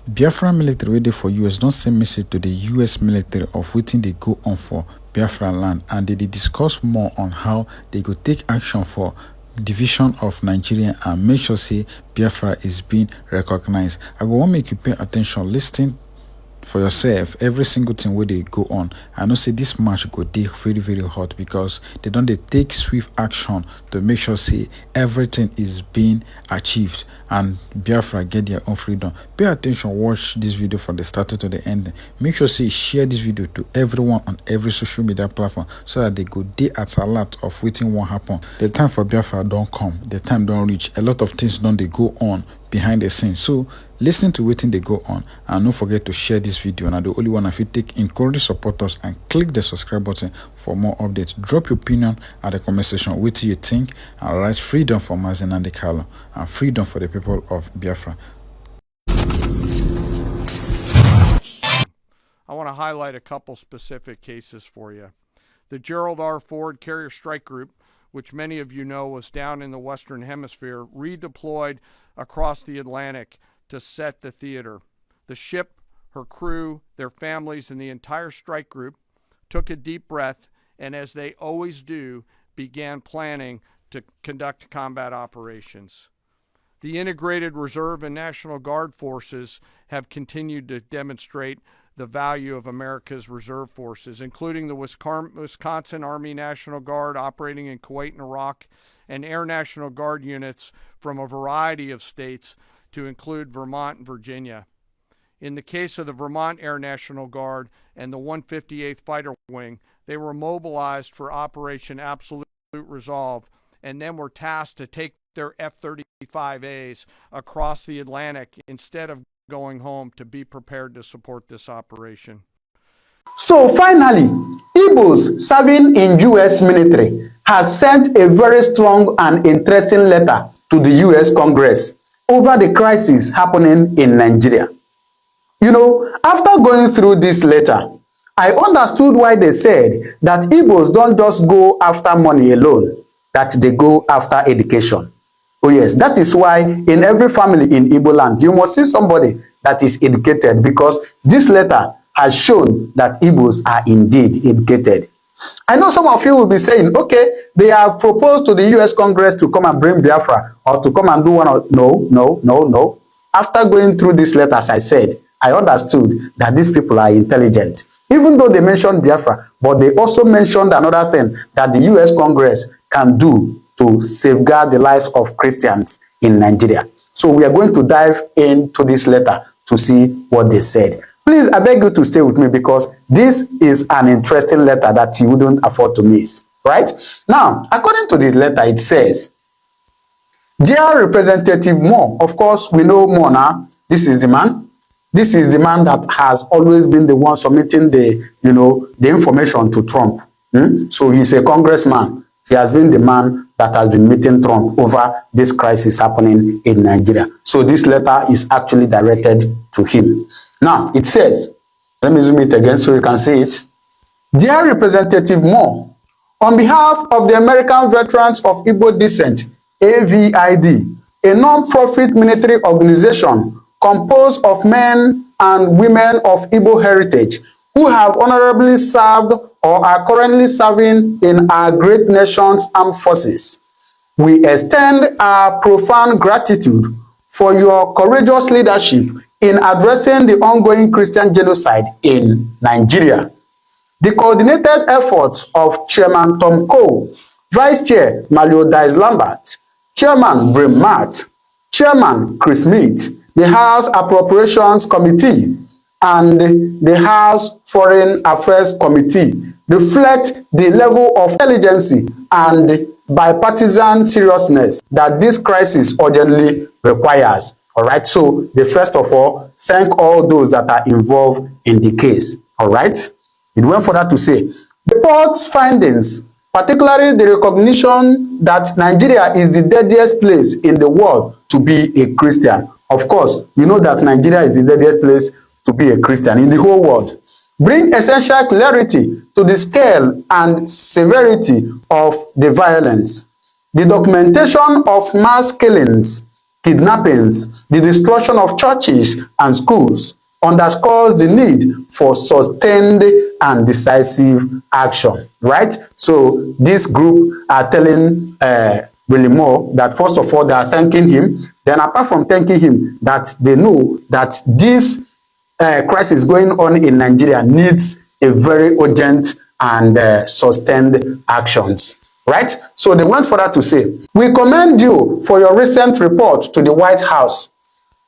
Biafra military wey dey for US don send message to the US military of wetin dey go on for Biafra land, and they discuss more on how they go take action for division of Nigeria and make sure say Biafra is being recognized. I go want make you pay attention, listen for yourself every single thing where they go on. I know say this match go dey very very hot because they don't take swift action to make sure say everything is being achieved and Biafra get their own freedom. Pay attention, watch this video from the start to the end. Make sure say share this video to everyone on every social media platform so that they go dey at alert of waiting what happen. The time for Biafra don't come, the time don't reach. A lot of things don't they go on behind the scenes. So listen to waiting they go on, and don't forget to share this video. Now the only one if you take encourage support us and click the subscribe button for more updates. Drop your opinion at the comment section. What do you think? And write freedom for Mazi Nnamdi Kanu and freedom for the people of Biafra. I want to highlight a couple specific cases for you. The Gerald R. Ford Carrier Strike Group, which many of you know was down in the Western Hemisphere, redeployed across the Atlantic to set the theater. The ship, her crew, their families, and the entire strike group took a deep breath and, as they always do, began planning to conduct combat operations. The Integrated Reserve and National Guard forces have continued to demonstrate the value of America's reserve forces, including the Wisconsin Army National Guard operating in Kuwait and Iraq, and Air National Guard units from a variety of states to include Vermont and Virginia. In the case of the Vermont Air National Guard and the 158th Fighter Wing, they were mobilized for Operation Absolute Resolve and then were tasked to take their F-35As across the Atlantic instead of going home to be prepared to support this operation. So finally, Igbos serving in US military has sent a very strong and interesting letter to the US Congress over the crisis happening in Nigeria. You know, after going through this letter, I understood why they said that Igbos don't just go after money alone, that they go after education. Oh yes, that is why in every family in Igbo land, you must see somebody that is educated, because this letter has shown that Igbos are indeed educated. I know some of you will be saying, okay, they have proposed to the US Congress to come and bring Biafra or to come and do one of... No. After going through this letter, as I said, I understood that these people are intelligent. Even though they mentioned Biafra, but they also mentioned another thing that the US Congress can do to safeguard the lives of Christians in Nigeria. So we are going to dive into this letter to see what they said. Please, I beg you to stay with me because this is an interesting letter that you wouldn't afford to miss, right? Now, according to the letter, it says, "Dear Representative Moore," of course, we know Moore now. This is the man. This is the man that has always been the one submitting the information to Trump. So he's a congressman. He has been the man that has been meeting Trump over this crisis happening in Nigeria. So this letter is actually directed to him. Now, it says, let me zoom it again so you can see it. "Dear Representative Moore, on behalf of the American Veterans of Igbo Descent, AVID, a non-profit military organization composed of men and women of Igbo heritage who have honorably served or are currently serving in our great nation's armed forces, we extend our profound gratitude for your courageous leadership in addressing the ongoing Christian genocide in Nigeria. The coordinated efforts of Chairman Tom Cole, Vice Chair Malio Dice Lambert, Chairman Brim Matt, Chairman Chris Meade, the House Appropriations Committee, and the House Foreign Affairs Committee reflect the level of intelligence and bipartisan seriousness that this crisis urgently requires. All right, so they first of all thank all those that are involved in the case. All right, it went further to say, the report's findings, particularly the recognition that Nigeria is the deadliest place in the world to be a Christian. Of course, you know that Nigeria is the deadliest place to be a Christian in the whole world, bring essential clarity to the scale and severity of the violence. The documentation of mass killings kidnappings, the destruction of churches and schools, underscores the need for sustained and decisive action, right? So this group are telling really more that first of all they are thanking him. Then apart from thanking him, that they know that this crisis going on in Nigeria needs a very urgent and sustained actions, right? So they went further to say, we commend you for your recent report to the White House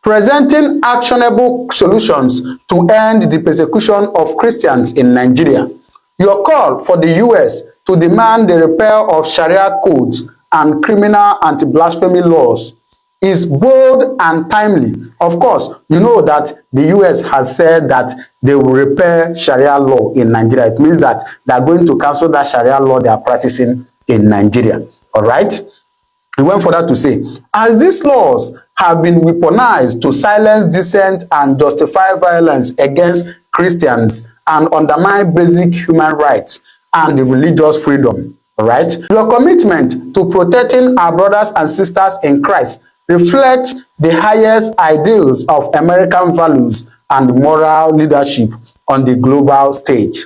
presenting actionable solutions to end the persecution of Christians in Nigeria. Your call for the US to demand the repeal of Sharia codes and criminal anti-blasphemy laws is bold and timely. Of course, you know that the US has said that they will repeal Sharia law in Nigeria. It means that they are going to cancel that Sharia law they are practicing in Nigeria. All right? He went further to say, as these laws have been weaponized to silence dissent and justify violence against Christians and undermine basic human rights and religious freedom, all right? Your commitment to protecting our brothers and sisters in Christ reflects the highest ideals of American values and moral leadership on the global stage.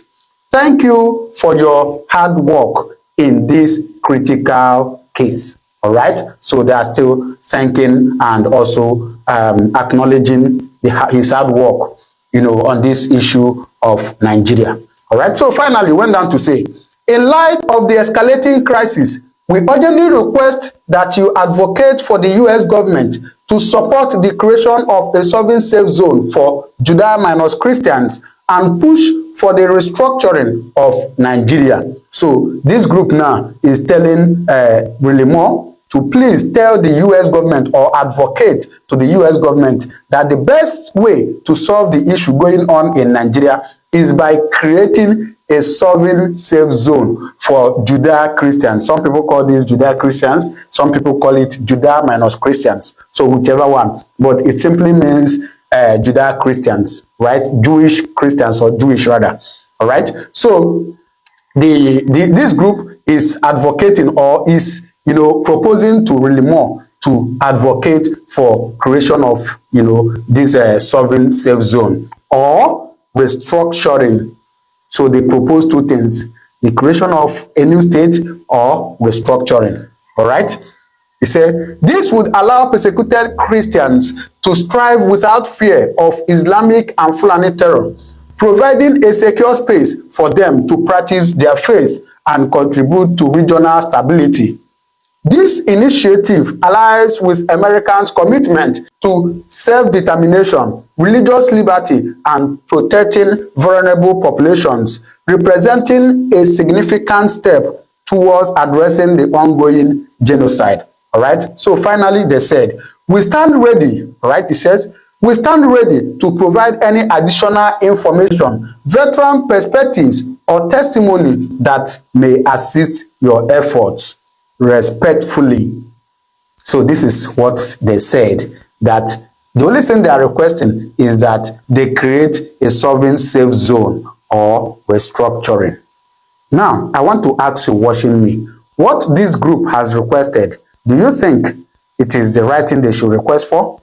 Thank you for your hard work in this critical case. All right, so they are still thanking and also acknowledging his hard work, you know, on this issue of Nigeria. All right, so finally went down to say, in light of the escalating crisis, we urgently request that you advocate for the US government to support the creation of a sovereign safe zone for Judah minus Christians and push for the restructuring of Nigeria. So this group now is telling really more to please tell the US government or advocate to the US government that the best way to solve the issue going on in Nigeria is by creating a sovereign safe zone for Judah Christians. Some people call these Judah Christians, some people call it Judah minus Christians. So whichever one, but it simply means Judah Christians, right? Jewish Christians, or Jewish rather, all right? So this group is advocating or is, you know, proposing to really more to advocate for creation of, you know, this sovereign safe zone or restructuring. So they propose two things, the creation of a new state or restructuring, all right? He said, this would allow persecuted Christians to strive without fear of Islamic and Fulani terror, providing a secure space for them to practice their faith and contribute to regional stability. This initiative aligns with Americans' commitment to self-determination, religious liberty, and protecting vulnerable populations, representing a significant step towards addressing the ongoing genocide. All right. So finally, they said, we stand ready. All right. He says, we stand ready to provide any additional information, veteran perspectives, or testimony that may assist your efforts. Respectfully. So this is what they said, that the only thing they are requesting is that they create a sovereign safe zone or restructuring. Now, I want to ask you watching me, what this group has requested, do you think it is the right thing they should request for?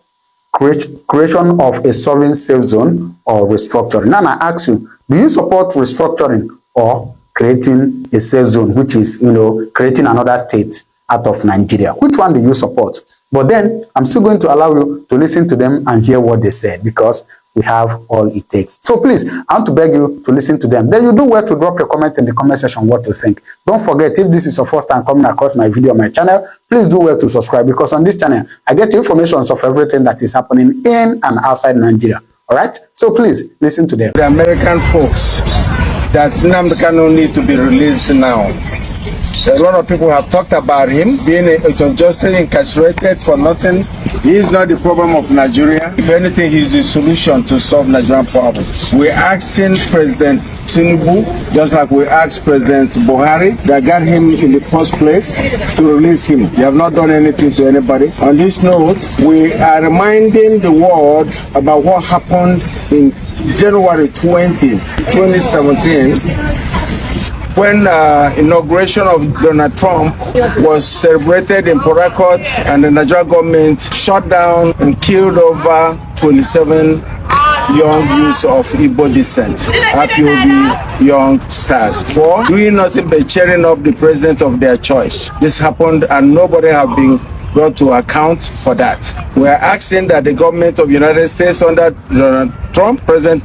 Creation of a sovereign safe zone or restructuring. Now I ask you, do you support restructuring or creating a safe zone, which is, you know, creating another state out of Nigeria? Which one do you support? But then I'm still going to allow you to listen to them and hear what they said, because we have all it takes. So please, I want to beg you to listen to them. Then you do well to drop your comment in the comment section what you think. Don't forget, if this is your first time coming across my video on my channel, please do well to subscribe, because on this channel I get information of everything that is happening in and outside Nigeria. All right, so please listen to them. The American folks that Nnamdi Kanu need to be released now. A lot of people have talked about him being unjustly incarcerated for nothing. He is not the problem of Nigeria. If anything, he's the solution to solve Nigerian problems. We're asking President Tinubu, just like we asked President Buhari, that got him in the first place, to release him. They have not done anything to anybody. On this note, we are reminding the world about what happened in January 2017, when inauguration of Donald Trump was celebrated in Port Harcourt, and the Nigerian government shut down and killed over 27 young youths of Igbo descent, IPOB young stars, for doing nothing but cheering up the president of their choice. This happened and nobody have been brought to account for that. We are asking that the government of the United States under Donald Trump, president,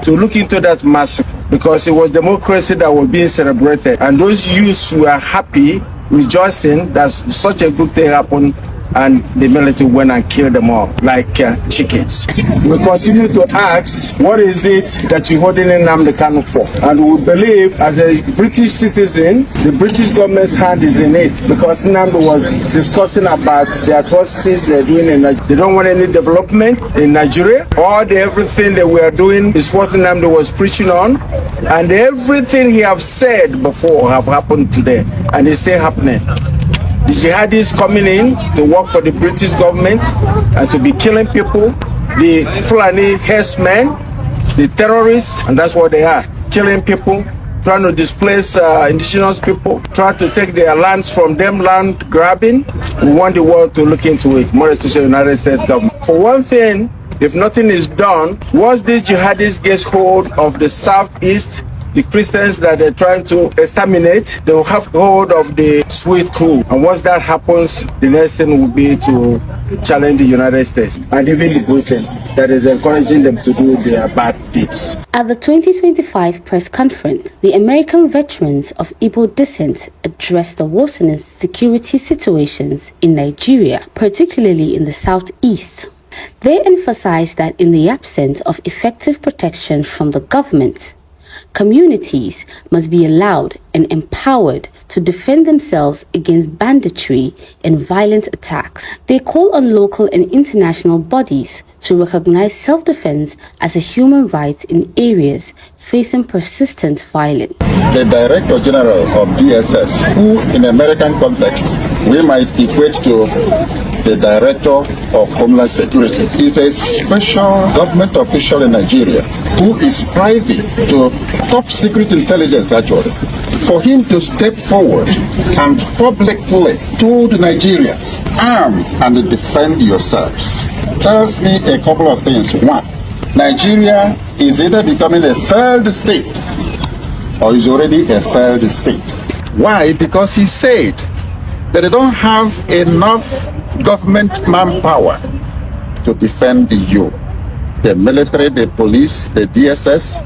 to look into that massacre, because it was democracy that was being celebrated, and those youths were happy, rejoicing that such a good thing happened, and the military went and killed them all like chickens. We continue to ask, what is it that you're holding Nnamdi Kanu for? And we believe, as a British citizen, the British government's hand is in it, because Nnamdi was discussing about the atrocities they're doing in Nigeria. They don't want any development in Nigeria. Everything that we are doing is what Nnamdi was preaching on, and everything he have said before have happened today, and it's still happening. The jihadis coming in to work for the British government and to be killing people, the Fulani herdsmen, the terrorists, and that's what they are, killing people, trying to displace indigenous people, trying to take their lands from them, land grabbing. We want the world to look into it, more especially the United States government. For one thing, if nothing is done, once these jihadis get hold of the southeast, the Christians that they're trying to exterminate, they will have hold of the sweet crew. And once that happens, the next thing will be to challenge the United States and even the Britain that is encouraging them to do their bad deeds. At the 2025 press conference, the American veterans of Igbo descent addressed the worsening security situations in Nigeria, particularly in the southeast. They emphasized that in the absence of effective protection from the government, communities must be allowed and empowered to defend themselves against banditry and violent attacks. They call on local and international bodies to recognize self-defense as a human right in areas facing persistent violence. The Director General of DSS, who in American context we might equate to the Director of Homeland Security, is a special government official in Nigeria who is privy to top secret intelligence actually. For him to step forward and publicly told Nigerians, arm and defend yourselves, tells me a couple of things. One, Nigeria is either becoming a failed state or is already a failed state. Why? Because he said that they don't have enough government manpower to defend you. The military, the police, the DSS,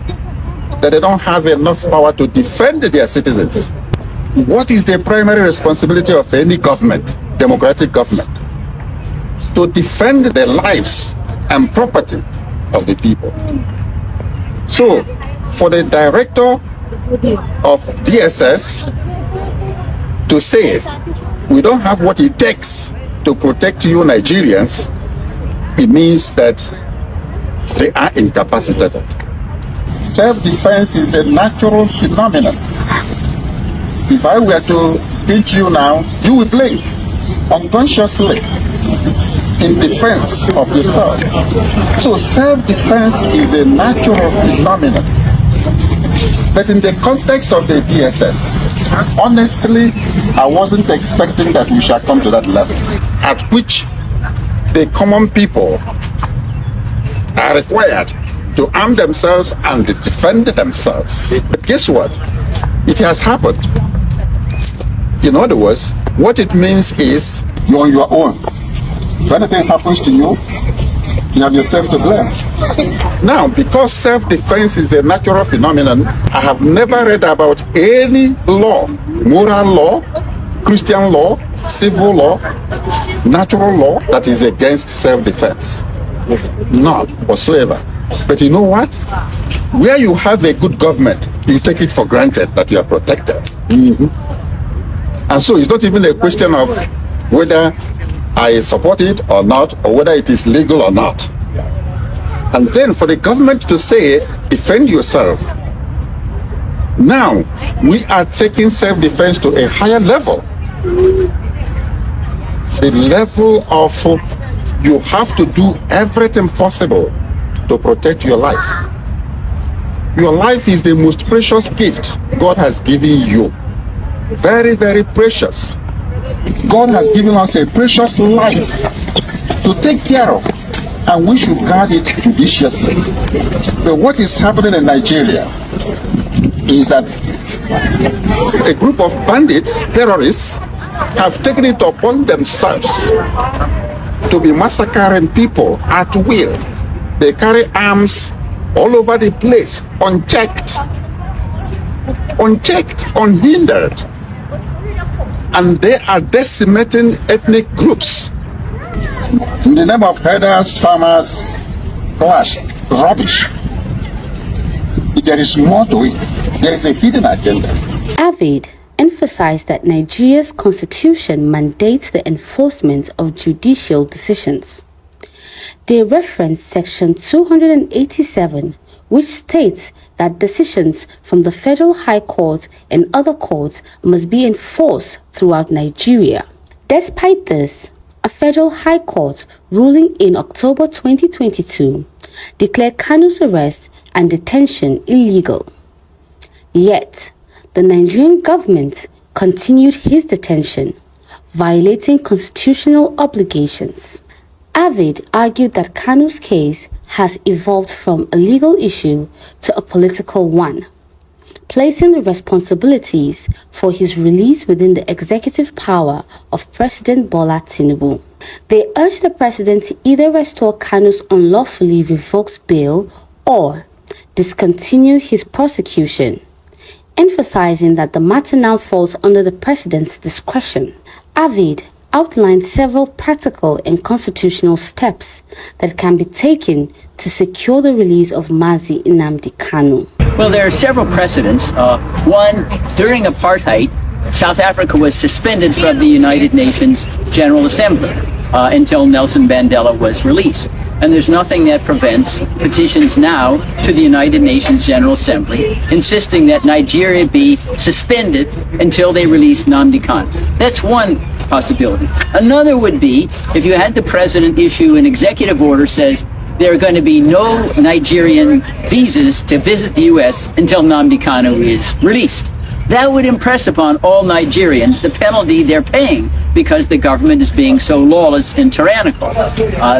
that they don't have enough power to defend their citizens. What is the primary responsibility of any government, democratic government? To defend the lives and property of the people. So, for the director of DSS to say, we don't have what it takes to protect you Nigerians, it means that they are incapacitated. Self-defense is a natural phenomenon. If I were to pinch you now, you would blink unconsciously in defense of yourself. So self-defense is a natural phenomenon. But in the context of the DSS, honestly, I wasn't expecting that we shall come to that level at which the common people are required to arm themselves and defend themselves. But guess what? It has happened. In other words, what it means is you're on your own. If anything happens to you, you have yourself to blame. Now, because self-defense is a natural phenomenon, I have never read about any law, moral law, Christian law, civil law, natural law that is against self-defense. None whatsoever. But you know what? Where you have a good government, you take it for granted that you are protected. And so it's not even a question of whether I support it or not, or whether it is legal or not. And then for the government to say, defend yourself. Now, we are taking self-defense to a higher level. The level of you have to do everything possible to protect your life. Your life is the most precious gift God has given you. Very, very precious. God has given us a precious life to take care of, and we should guard it judiciously. But what is happening in Nigeria is that a group of bandits, terrorists, have taken it upon themselves to be massacring people at will. They carry arms all over the place, unchecked, unhindered. And they are decimating ethnic groups. In the name of herders, farmers, clash, rubbish. There is more to it. There is a hidden agenda. Avid emphasized that Nigeria's constitution mandates the enforcement of judicial decisions. They referenced Section 287, which states that decisions from the Federal High Court and other courts must be enforced throughout Nigeria. Despite this, a Federal High Court ruling in October 2022 declared Kanu's arrest and detention illegal. Yet, the Nigerian government continued his detention, violating constitutional obligations. Avid argued that Kanu's case has evolved from a legal issue to a political one, placing the responsibilities for his release within the executive power of President Bola Tinubu. They urged the president to either restore Kanu's unlawfully revoked bail or discontinue his prosecution, emphasizing that the matter now falls under the president's discretion. Avid outlined several practical and constitutional steps that can be taken to secure the release of Mazi Nnamdi Kanu. Well, there are several precedents. One, during apartheid, South Africa was suspended from the United Nations General Assembly until Nelson Mandela was released. And there's nothing that prevents petitions now to the United Nations General Assembly insisting that Nigeria be suspended until they release Nnamdi Kanu. That's one possibility. Another would be if you had the president issue an executive order says there are going to be no Nigerian visas to visit the U.S. until Nnamdi Kanu is released. That would impress upon all Nigerians the penalty they're paying because the government is being so lawless and tyrannical.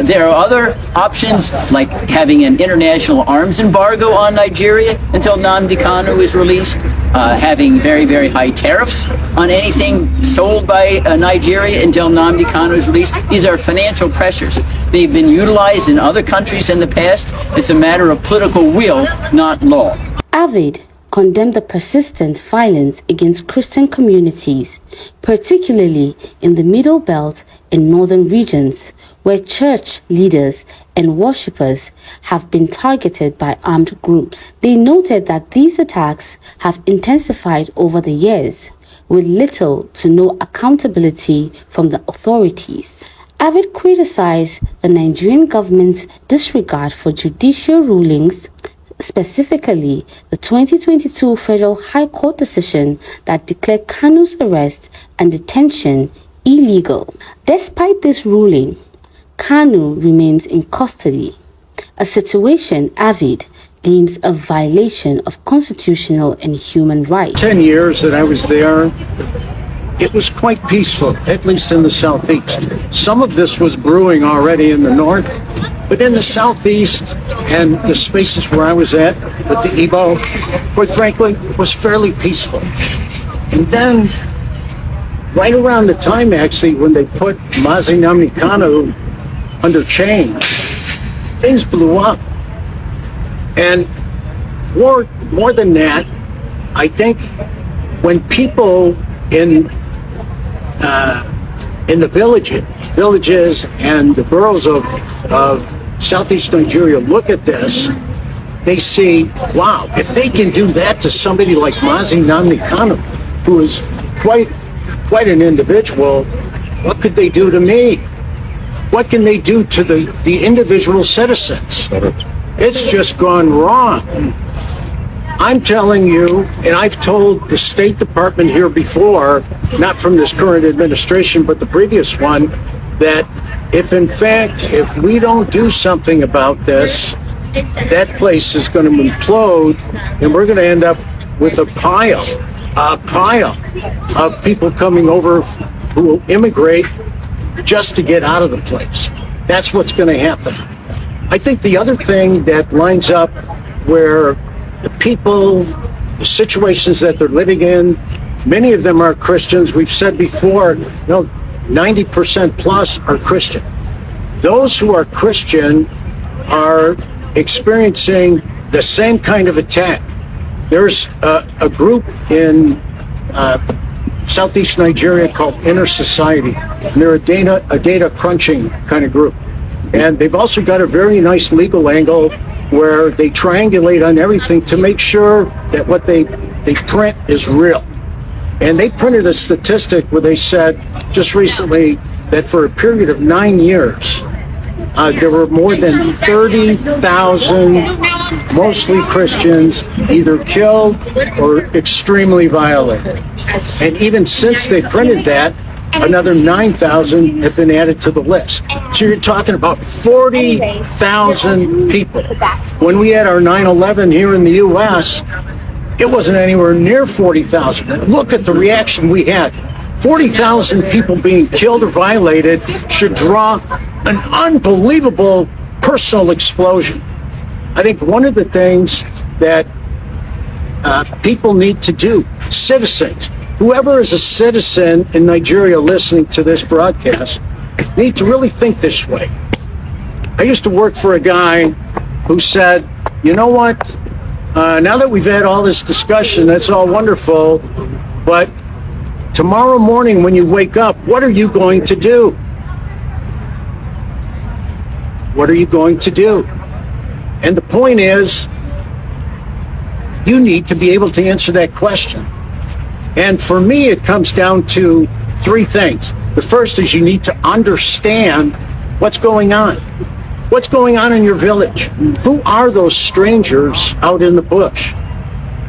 There are other options like having an international arms embargo on Nigeria until Nnamdi Kanu is released, having very, very high tariffs on anything sold by Nigeria until Nnamdi Kanu is released. These are financial pressures. They've been utilized in other countries in the past. It's a matter of political will, not law. Avid condemned the persistent violence against Christian communities, particularly in the Middle Belt and northern regions, where church leaders and worshippers have been targeted by armed groups. They noted that these attacks have intensified over the years, with little to no accountability from the authorities. Avid criticized the Nigerian government's disregard for judicial rulings, specifically the 2022 Federal High Court decision that declared Kanu's arrest and detention illegal. Despite this ruling, Kanu remains in custody, a situation Avid deems a violation of constitutional and human rights. 10 years that I was there, it was quite peaceful, at least in the southeast. Some of this was brewing already in the north, but in the southeast and the spaces where I was at with the Igbo, quite frankly, was fairly peaceful. And then, right around the time actually when they put Mazi Nnamdi Kanu under chains, things blew up. And more than that, I think when people in the villages and the boroughs of Southeast Nigeria look at this, they see, wow, if they can do that to somebody like Mazi Nnamdi Kanu, who is quite an individual, what could they do to me? What can they do to the individual citizens? It's just gone wrong. I'm telling you, and I've told the State Department here before, not from this current administration, but the previous one, that if in fact, if we don't do something about this, that place is going to implode, and we're going to end up with a pile of people coming over who will immigrate just to get out of the place. That's what's going to happen. I think the other thing that lines up where the people, the situations that they're living in, many of them are Christians. We've said before, 90% plus are Christian. Those who are Christian are experiencing the same kind of attack. There's a group in Southeast Nigeria called Inner Society, and they're a data crunching kind of group. And they've also got a very nice legal angle where they triangulate on everything to make sure that what they print is real. And they printed a statistic where they said just recently that for a period of 9 years, there were more than 30,000, mostly Christians, either killed or extremely violated. And even since they printed that, another 9,000 have been added to the list. So you're talking about 40,000 people. When we had our 9/11 here in the U.S., it wasn't anywhere near 40,000. Look at the reaction we had. 40,000 people being killed or violated should draw an unbelievable personal explosion. I think one of the things that people need to do, citizens, whoever is a citizen in Nigeria listening to this broadcast, need to really think this way. I used to work for a guy who said, you know what, now that we've had all this discussion, that's all wonderful, but tomorrow morning when you wake up, what are you going to do? What are you going to do? And the point is, you need to be able to answer that question. And for me, it comes down to three things. The first is you need to understand what's going on. What's going on in your village? Who are those strangers out in the bush?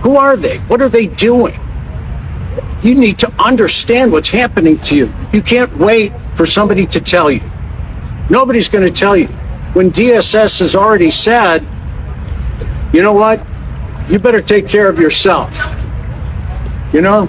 Who are they? What are they doing? You need to understand what's happening to you. You can't wait for somebody to tell you. Nobody's going to tell you. When DSS has already said, you know what? You better take care of yourself. You know,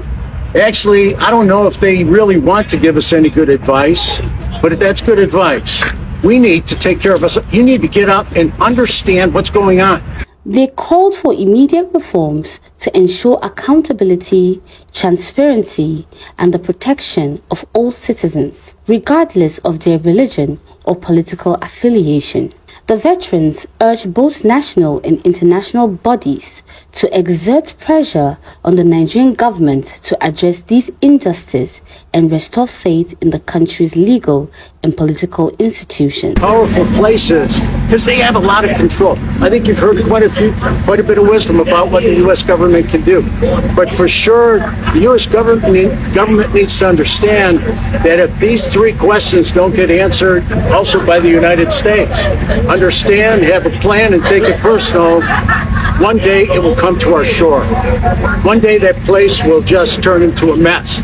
actually, I don't know if they really want to give us any good advice, but that's good advice. We need to take care of us. You need to get up and understand what's going on. They called for immediate reforms to ensure accountability, transparency, and the protection of all citizens, regardless of their religion or political affiliation. The veterans urged both national and international bodies to exert pressure on the Nigerian government to address these injustices and restore faith in the country's legal and political institutions. Powerful places, because they have a lot of control. I think you've heard quite a bit of wisdom about what the U.S. government can do. But for sure, the U.S. government needs to understand that if these three questions don't get answered, also by the United States, understand, have a plan, and take it personal, one day it will come to our shore. One day that place will just turn into a mess.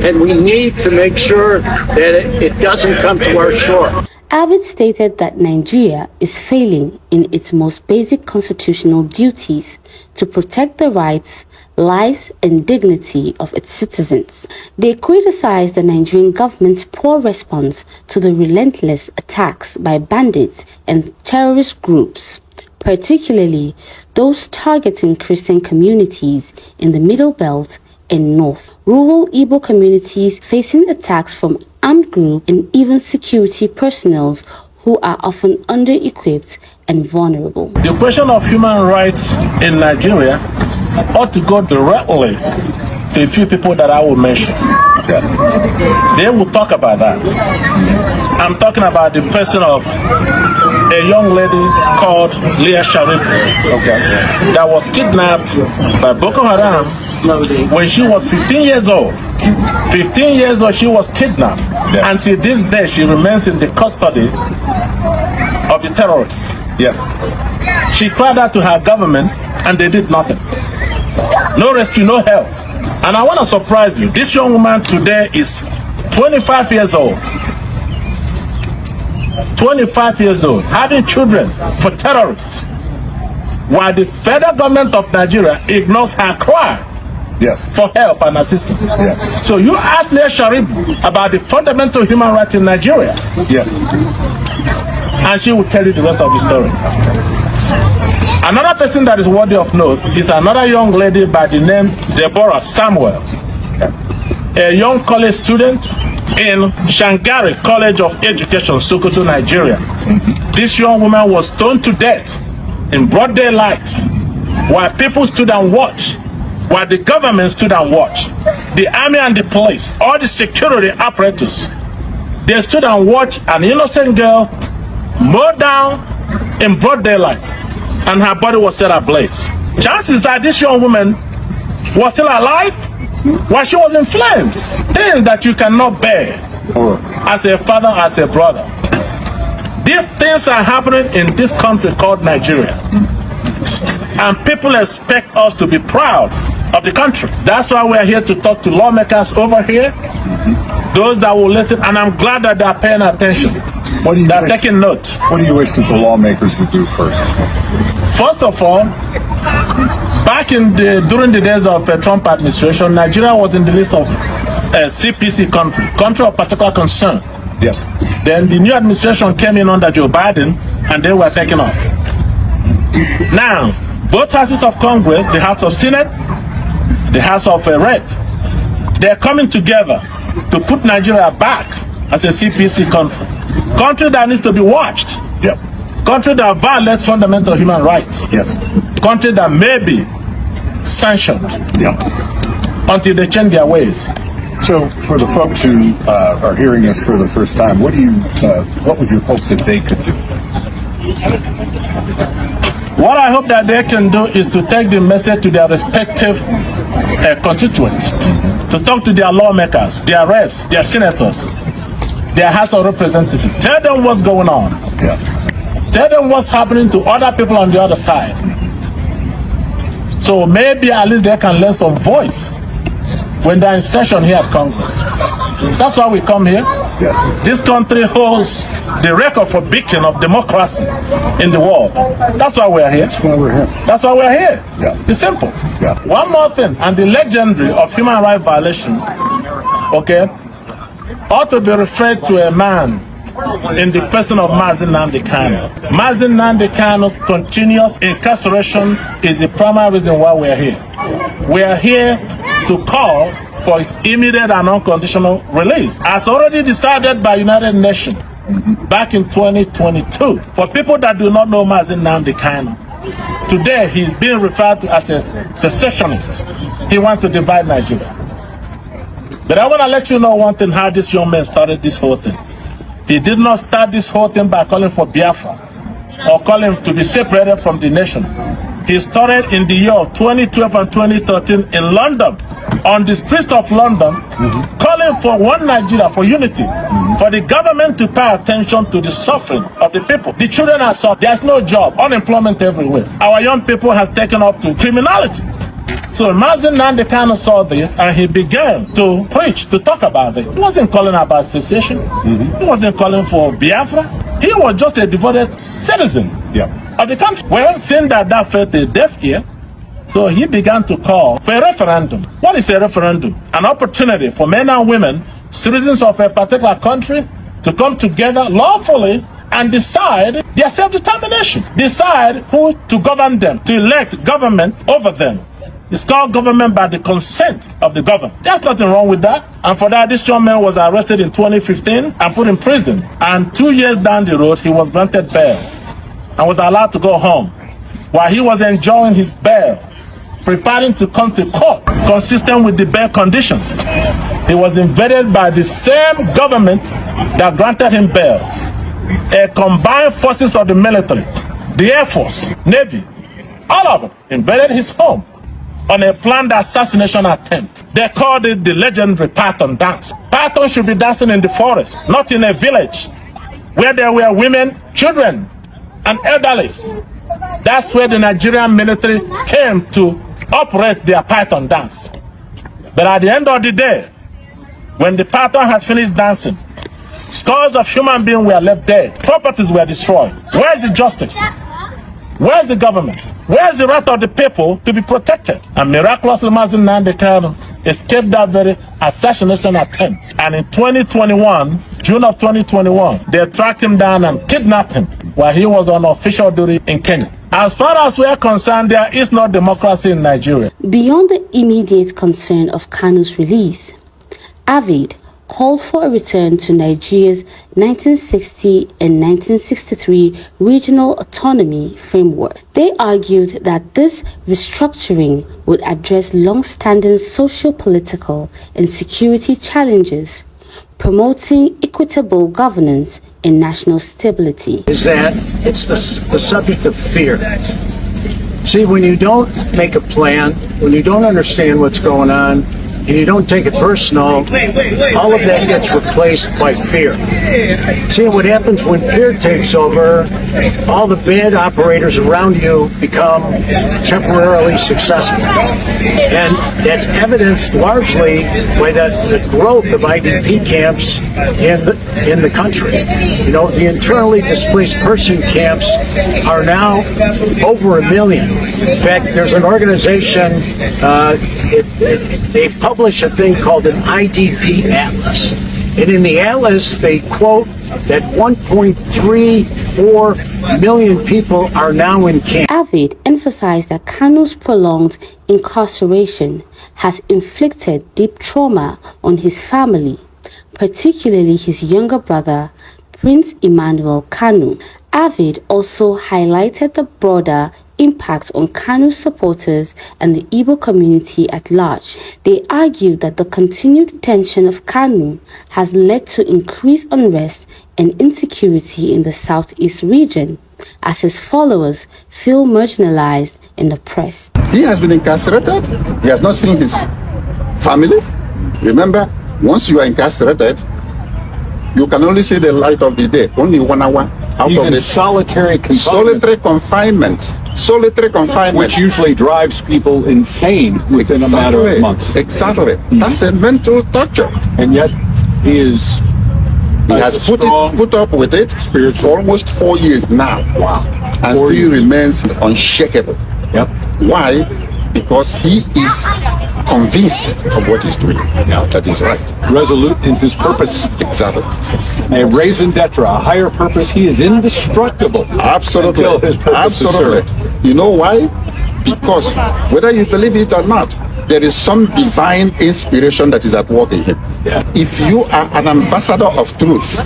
And we need to make sure that it doesn't come to our shore. Abbott stated that Nigeria is failing in its most basic constitutional duties to protect the rights, lives, and dignity of its citizens. They criticized the Nigerian government's poor response to the relentless attacks by bandits and terrorist groups, particularly those targeting Christian communities in the Middle Belt and North. Rural Igbo communities facing attacks from armed groups and even security personnel who are often under-equipped and vulnerable. The question of human rights in Nigeria ought to go directly to a few people that I will mention. They will talk about that. I'm talking about the person of a young lady called Leah Sharif, that was kidnapped by Boko Haram when she was 15 years old. 15 years old, she was kidnapped. Until this day, she remains in the custody of the terrorists. Yes. She cried out to her government, and they did nothing. No rescue, no help. And I want to surprise you. This young woman today is 25 years old. 25 years old, having children for terrorists. while the federal government of Nigeria ignores her cry for help and assistance. So you ask Leah Sharif about the fundamental human rights in Nigeria. And she will tell you the rest of the story. Another person that is worthy of note is another young lady by the name Deborah Samuel, a young college student in Shangari College of Education, Sokoto, Nigeria. This young woman was stoned to death in broad daylight while people stood and watched, while the government stood and watched. The army and the police, all the security apparatus, they stood and watched an innocent girl mowed down in broad daylight, and her body was set ablaze. Chances are this young woman was still alive while she was in flames. Things that you cannot bear as a father, as a brother. These things are happening in this country called Nigeria. And people expect us to be proud of the country. That's why we're here to talk to lawmakers over here, those that will listen, and I'm glad that they're paying attention. They're taking note. What do you wish that the lawmakers would do first? First of all, back during the days of the Trump administration, Nigeria was in the list of CPC country of particular concern. Then the new administration came in under Joe Biden, and they were taken off. Now, both houses of Congress, the House of Senate, the House of Rep, they're coming together to put Nigeria back as a CPC country that needs to be watched. Country that violates fundamental human rights. Country that may be sanctioned until they change their ways. So, for the folks who are hearing this for the first time, what would you hope that they could do? What I hope that they can do is to take the message to their respective constituents, to talk to their lawmakers, their reps, their senators, their House of Representatives. Tell them what's going on. Tell them what's happening to other people on the other side. So maybe at least they can learn some voice when they're in session here at Congress. That's why we come here. This country holds the record for beacon of democracy in the world. That's why we're here. That's why we're here. It's simple. One more thing, and the legendary of human rights violation, ought to be referred to a man in the person of Nnamdi Kanu. Nnamdi Kanu's continuous incarceration is the primary reason why we're here. We are here to call for his immediate and unconditional release, as already decided by United Nations back in 2022. For people that do not know Nnamdi Kanu, today he's being referred to as a secessionist. He wants to divide Nigeria. But I want to let you know one thing, how this young man started this whole thing. He did not start this whole thing by calling for Biafra or calling to be separated from the nation. He started in the year of 2012 and 2013 in London, on the streets of London, calling for one Nigeria, for unity, for the government to pay attention to the suffering of the people. The children are suffering. There's no job, unemployment everywhere. Our young people has taken up to criminality. So Nnamdi Kanu saw this and he began to preach, to talk about it. He wasn't calling about secession. He wasn't calling for Biafra. He was just a devoted citizen of the country. Well, seeing that fell a deaf ear, so he began to call for a referendum. What is a referendum? An opportunity for men and women, citizens of a particular country, to come together lawfully and decide their self-determination. Decide who to govern them, to elect government over them. It's called government by the consent of the governed. There's nothing wrong with that. And for that, this young man was arrested in 2015 and put in prison. And 2 years down the road, he was granted bail and was allowed to go home. While he was enjoying his bail, preparing to come to court, consistent with the bail conditions, he was invaded by the same government that granted him bail. A combined forces of the military, the Air Force, Navy, all of them invaded his home on a planned assassination attempt. They called it the legendary Python dance. Python should be dancing in the forest, not in a village where there were women, children, and elderlies. That's where the Nigerian military came to operate their Python dance. But at the end of the day, when the Python has finished dancing, scores of human beings were left dead. Properties were destroyed. Where is the justice? Where's the government? Where's the right of the people to be protected? And miraculously, Nnamdi Kanu escaped that very assassination attempt. And in 2021, June of 2021, they tracked him down and kidnapped him while he was on official duty in Kenya. As far as we are concerned, there is no democracy in Nigeria. Beyond the immediate concern of Kanu's release, Avid called for a return to Nigeria's 1960 and 1963 regional autonomy framework. They argued that this restructuring would address long-standing socio-political and security challenges, promoting equitable governance and national stability. Is that it's the subject of fear. See, when you don't make a plan, when you don't understand what's going on, and you don't take it personal, all of that gets replaced by fear. See, what happens when fear takes over, all the bad operators around you become temporarily successful. And that's evidenced largely by the growth of IDP camps in the country. You know, the internally displaced person camps are now over 1 million. In fact, there's an organization, they publish a thing called an IDP Atlas. And in the Atlas, they quote that 1.34 million people are now in camp. Avid emphasized that Kanu's prolonged incarceration has inflicted deep trauma on his family, particularly his younger brother, Prince Emmanuel Kanu. Avid also highlighted the broader impact on Kanu's supporters and the Igbo community at large. They argued that the continued detention of Kanu has led to increased unrest and insecurity in the southeast region, as his followers feel marginalized and oppressed. He has been incarcerated. He has not seen his family. Remember, once you are incarcerated, you can only see the light of the day, only 1 hour. He's in solitary confinement. Solitary confinement. Which usually drives people insane within a matter of months. Exactly. That's a mental torture. And yet he has put up with it for almost 4 years now. Wow. And still remains unshakable. Yep. Why? Because he is convinced of what he's doing. Yeah. That is right. Resolute in his purpose. Exactly. A raison d'etre, a higher purpose. He is indestructible. Absolutely. Until his purpose is served. You know why? Because whether you believe it or not, there is some divine inspiration that is at work in him. Yeah. If you are an ambassador of truth,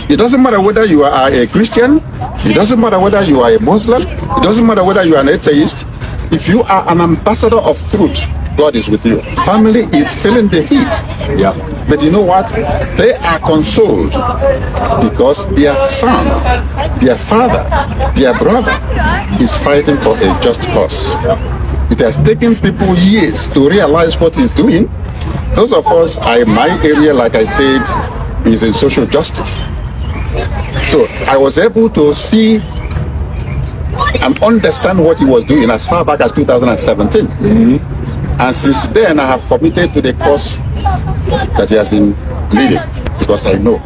it doesn't matter whether you are a Christian, it doesn't matter whether you are a Muslim, it doesn't matter whether you are an atheist. If you are an ambassador of truth, God is with you. Family is feeling the heat. Yeah. But you know what? They are consoled because their son, their father, their brother is fighting for a just cause. It has taken people years to realize what he's doing. Those of us, my area, like I said, is in social justice. So I was able to see and understand what he was doing as far back as 2017. Mm-hmm. And since then, I have committed to the cause that he has been leading, because I know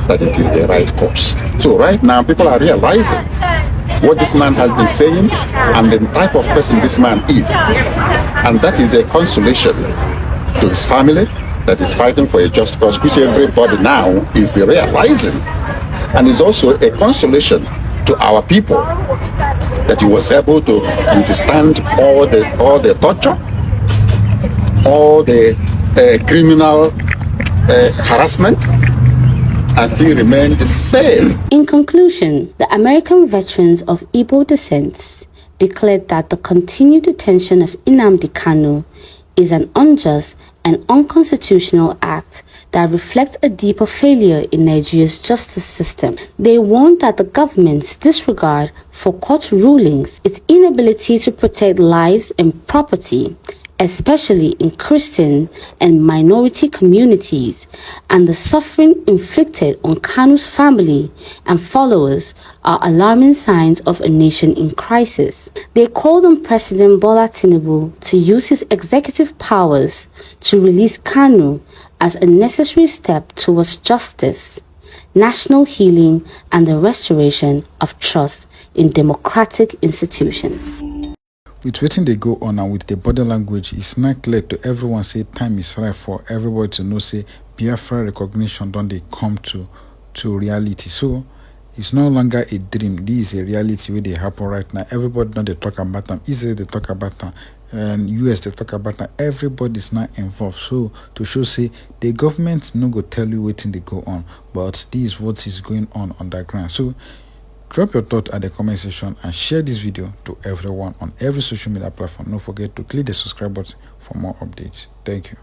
that it is the right course. So right now, people are realizing what this man has been saying and the type of person this man is. And that is a consolation to his family that is fighting for a just cause, which everybody now is realizing. And it's also a consolation to our people that he was able to withstand all the torture, all the criminal harassment, and still remain the same. In conclusion, the American veterans of Igbo descent declared that the continued detention of Nnamdi Kanu is an unjust and unconstitutional act that reflects a deeper failure in Nigeria's justice system. They warned that the government's disregard for court rulings, its inability to protect lives and property, especially in Christian and minority communities, and the suffering inflicted on Kanu's family and followers are alarming signs of a nation in crisis. They called on President Bola Tinubu to use his executive powers to release Kanu as a necessary step towards justice, national healing, and the restoration of trust in democratic institutions. With wetin they go on and with the body language, it's not clear to everyone say time is right for everybody to know say Biafra recognition don't they come to reality. So it's no longer a dream. This is a reality where they happen right now. Everybody don't they talk about them. Israel they talk about them, and US they talk about them. Everybody's not involved. So to show say the government no go tell you wetin they go on, but this is what is going on underground. So drop your thought at the comment section and share this video to everyone on every social media platform. Don't forget to click the subscribe button for more updates. Thank you.